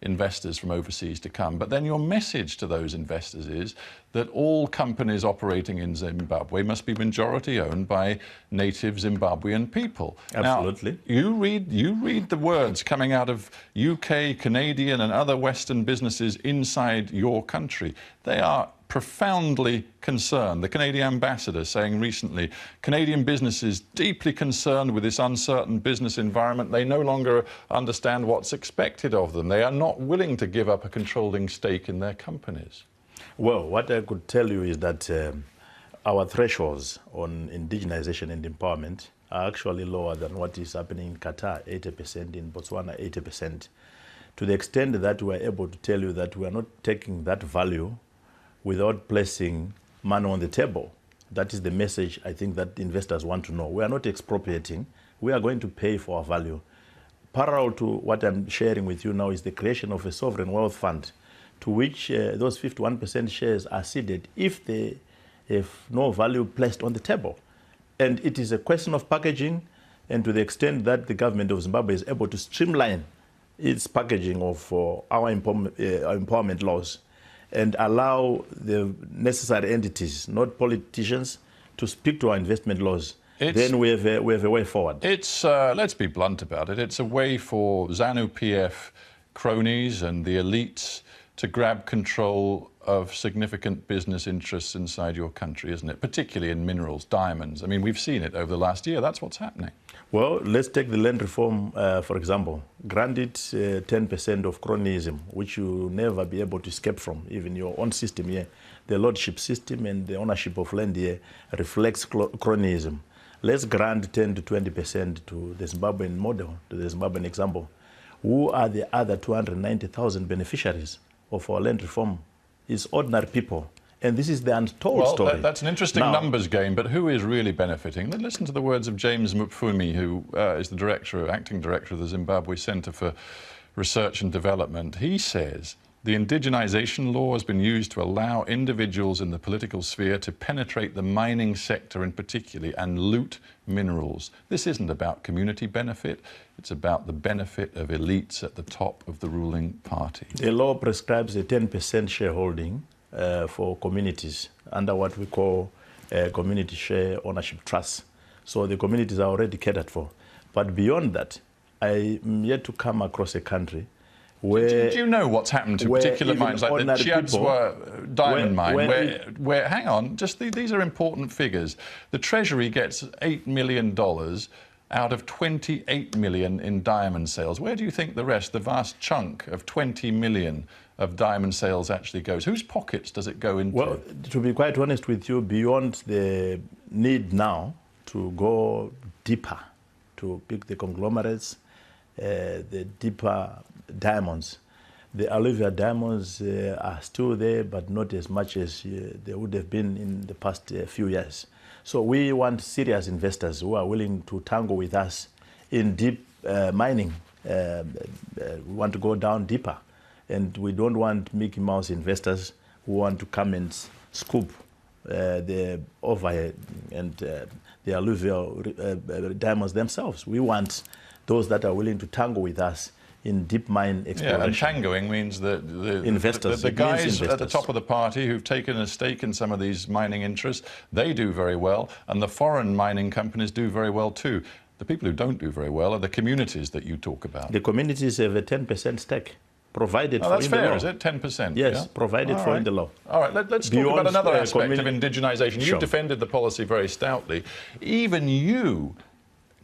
investors from overseas to come. But then your message to those investors is that all companies operating in Zimbabwe must be majority owned by native Zimbabwean people. Absolutely. Now, you read the words coming out of UK, Canadian and other Western businesses inside your country. They are profoundly concerned. The Canadian ambassador saying recently, Canadian businesses deeply concerned with this uncertain business environment. They no longer understand what's expected of them. They are not willing to give up a controlling stake in their companies. Well, what I could tell you is that our thresholds on indigenization and empowerment are actually lower than what is happening in Qatar, 80%, in Botswana, 80%. To the extent that we are able to tell you that we are not taking that value without placing money on the table. That is the message I think that investors want to know. We are not expropriating. We are going to pay for our value. Parallel to what I'm sharing with you now is the creation of a sovereign wealth fund to which those 51% shares are ceded if they have no value placed on the table. And it is a question of packaging, and to the extent that the government of Zimbabwe is able to streamline its packaging of our empowerment laws and allow the necessary entities, not politicians, to speak to our investment laws, then we have a way forward. It's, let's be blunt about it, it's a way for ZANU-PF cronies and the elites to grab control of significant business interests inside your country, isn't it? Particularly in minerals, diamonds. I mean, we've seen it over the last year. That's what's happening. Well, let's take the land reform, for example. Grant it 10% of cronyism, which you'll never be able to escape from, even your own system here. The lordship system and the ownership of land here reflects cronyism. Let's grant 10 to 20% to the Zimbabwean model, to the Zimbabwean example. Who are the other 290,000 beneficiaries of our land reform? It's ordinary people. And this is the untold story. That's an interesting numbers game, but who is really benefiting? Listen to the words of James Mupfumi, who is the acting director of the Zimbabwe Centre for Research and Development. He says, the indigenization law has been used to allow individuals in the political sphere to penetrate the mining sector in particular and loot minerals. This isn't about community benefit, it's about the benefit of elites at the top of the ruling party. The law prescribes a 10% shareholding for communities under what we call community share ownership trusts. So the communities are already catered for. But beyond that, I am yet to come across a country where... Do you know what's happened to particular mines like the Chiadzwa diamond mine, where hang on, just these are important figures. The Treasury gets $8 million out of 28 million in diamond sales. Where do you think the rest, the vast chunk of 20 million of diamond sales actually goes? Whose pockets does it go into? Well, to be quite honest with you, beyond the need now to go deeper, to pick the conglomerates, the deeper diamonds. The alluvial diamonds are still there, but not as much as they would have been in the past few years. So we want serious investors who are willing to tangle with us in deep mining. We want to go down deeper. And we don't want Mickey Mouse investors who want to come and scoop the overhead and the alluvial diamonds themselves. We want those that are willing to tangle with us in deep mine exploration. Yeah, and tangoing means that the guys at the top of the party who've taken a stake in some of these mining interests, they do very well, and the foreign mining companies do very well too. The people who don't do very well are the communities that you talk about. The communities have a 10% stake. Provided for that's in the fair, law. Is it? 10%? Yes, yeah? provided for in the law. All right, let's talk about another aspect of indigenization. You've defended the policy very stoutly. Even you,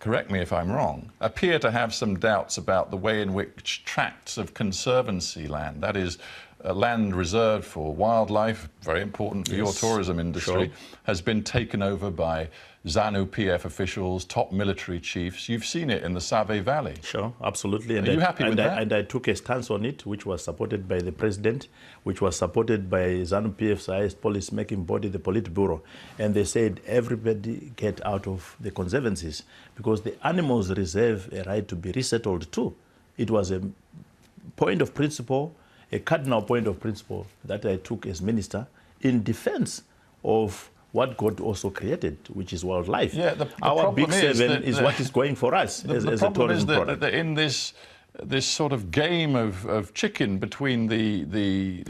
correct me if I'm wrong, appear to have some doubts about the way in which tracts of conservancy land, that is, land reserved for wildlife, very important for your tourism industry, has been taken over by ZANU-PF officials, top military chiefs. You've seen it in the Save Valley. Sure, absolutely. And are you happy with that? And I took a stance on it, which was supported by the president, which was supported by ZANU-PF's highest policy-making body, the Politburo. And they said, everybody get out of the conservancies, because the animals reserve a right to be resettled too. It was a point of principle, a cardinal point of principle that I took as minister in defense of what God also created, which is wildlife. Yeah, our big seven is what is going for us as a tourism product. That in this this sort of game of chicken between the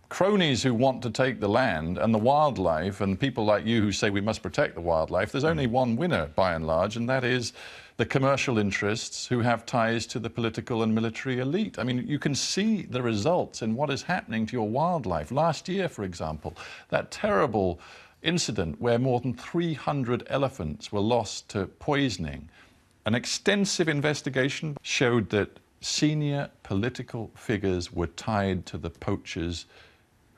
cronies who want to take the land and the wildlife, and people like you who say we must protect the wildlife. There's only one winner, by and large, and that is the commercial interests who have ties to the political and military elite. I mean, you can see the results in what is happening to your wildlife. Last year, for example, that terrible incident where more than 300 elephants were lost to poisoning. An extensive investigation showed that senior political figures were tied to the poachers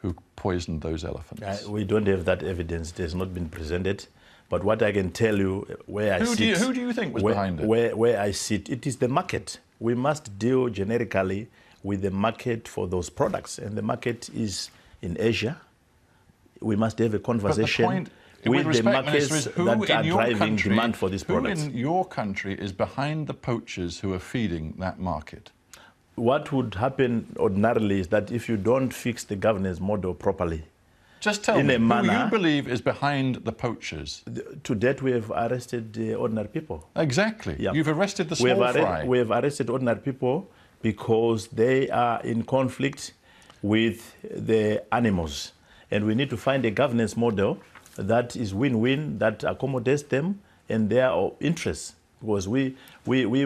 who poisoned those elephants. We don't have that evidence. It has not been presented. But what I can tell you, where I sit... Who do you think was behind it? Where I sit, it is the market. We must deal generically with the market for those products. And the market is in Asia. We must have a conversation with the markets that are driving demand for these products. Who in your country is behind the poachers who are feeding that market? What would happen ordinarily is that if you don't fix the governance model properly, just tell me who you believe is behind the poachers. To date, we have arrested ordinary people. Exactly. Yeah. You've arrested the small fry. We have arrested ordinary people because they are in conflict with the animals. And we need to find a governance model that is win-win, that accommodates them and their interests. Because we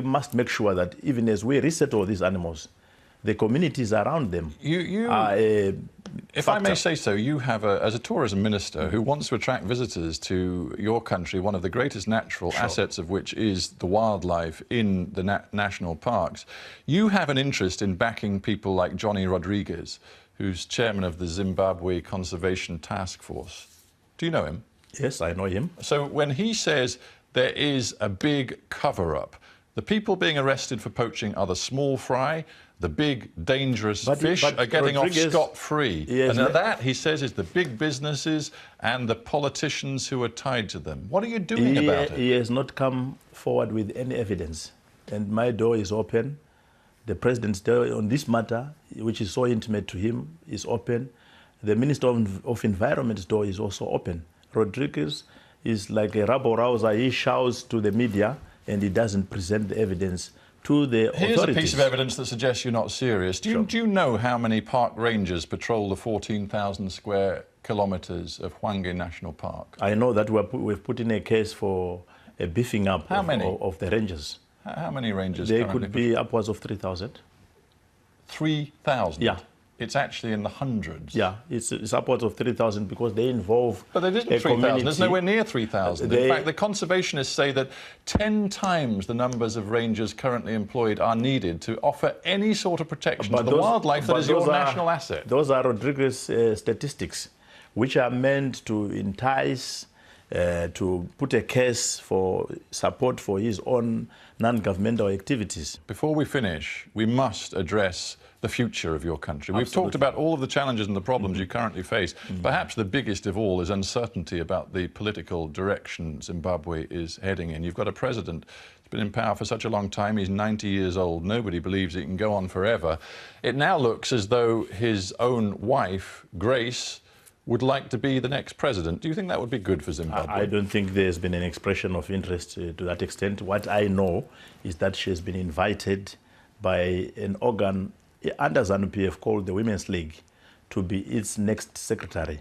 must make sure that even as we resettle these animals, the communities around them are a If factor. I may say so, you have, as a tourism minister who wants to attract visitors to your country, one of the greatest natural assets of which is the wildlife in the national parks, you have an interest in backing people like Johnny Rodriguez, who's chairman of the Zimbabwe Conservation Task Force. Do you know him? Yes, I know him. So when he says there is a big cover-up, the people being arrested for poaching are the small fry, the big, dangerous fish are getting off scot-free. Yes, and that, he says, is the big businesses and the politicians who are tied to them. What are you doing about it? He has not come forward with any evidence. And my door is open. The president's door on this matter, which is so intimate to him, is open. The Minister of Environment's door is also open. Rodriguez is like a rabble-rouser. He shouts to the media and he doesn't present the evidence to the authorities. Here's a piece of evidence that suggests you're not serious. Do you know how many park rangers patrol the 14,000 square kilometres of Hwange National Park? I know that we've put in a case for a beefing up of the rangers. How many rangers? They could be upwards of 3,000. 3,000? Yeah. It's actually in the hundreds. Yeah, it's upwards of 3,000 because they involve But there isn't 3,000. There's nowhere near 3,000. In fact, the conservationists say that 10 times the numbers of rangers currently employed are needed to offer any sort of protection to the wildlife that is your national asset. Those are Rodriguez statistics, which are meant to entice, to put a case for support for his own non-governmental activities. Before we finish, we must address the future of your country. We've talked about all of the challenges and the problems you currently face. Perhaps the biggest of all is uncertainty about the political direction Zimbabwe is heading in. You've got a president who's been in power for such a long time. He's 90 years old. Nobody believes he can go on forever. It now looks as though his own wife, Grace, would like to be the next president. Do you think that would be good for Zimbabwe? I don't think there's been an expression of interest to that extent. What I know is that she has been invited by an organ under ZANU-PF called the Women's League to be its next secretary.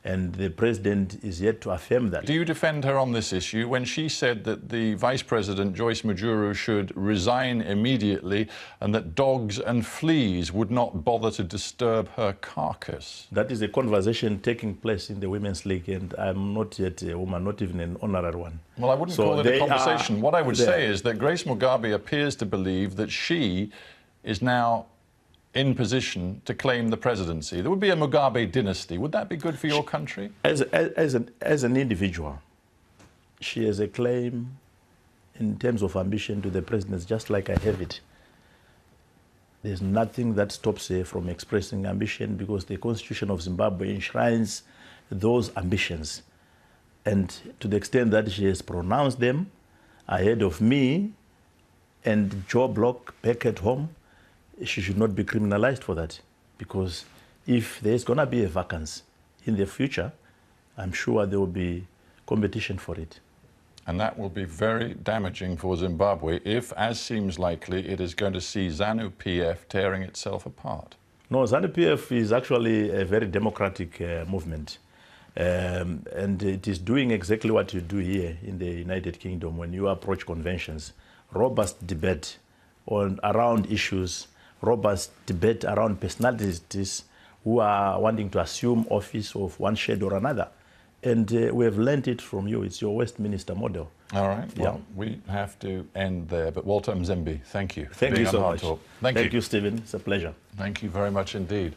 And the president is yet to affirm that. Do you defend her on this issue when she said that the Vice President, Joyce Mujuru, should resign immediately and that dogs and fleas would not bother to disturb her carcass? That is a conversation taking place in the Women's League, and I'm not yet a woman, not even an honorary one. Well, I wouldn't call it a conversation. What I would say is that Grace Mugabe appears to believe that she is now in position to claim the presidency. There would be a Mugabe dynasty. Would that be good for your country? As an individual, she has a claim in terms of ambition to the presidency, just like I have it. There's nothing that stops her from expressing ambition because the Constitution of Zimbabwe enshrines those ambitions. And to the extent that she has pronounced them ahead of me and Joe Block back at home, she should not be criminalized for that, because if there's going to be a vacancy in the future, I'm sure there will be competition for it. And that will be very damaging for Zimbabwe if, as seems likely, it is going to see ZANU-PF tearing itself apart. No, ZANU-PF is actually a very democratic movement. And it is doing exactly what you do here in the United Kingdom when you approach conventions. Robust debate around issues, robust debate around personalities who are wanting to assume office of one shade or another. And we have learned it from you. It's your Westminster model. All right. Well, we have to end there. But Walter Mzembi, thank you. Thank you so much. Thank you. Thank you, Stephen. It's a pleasure. Thank you very much indeed.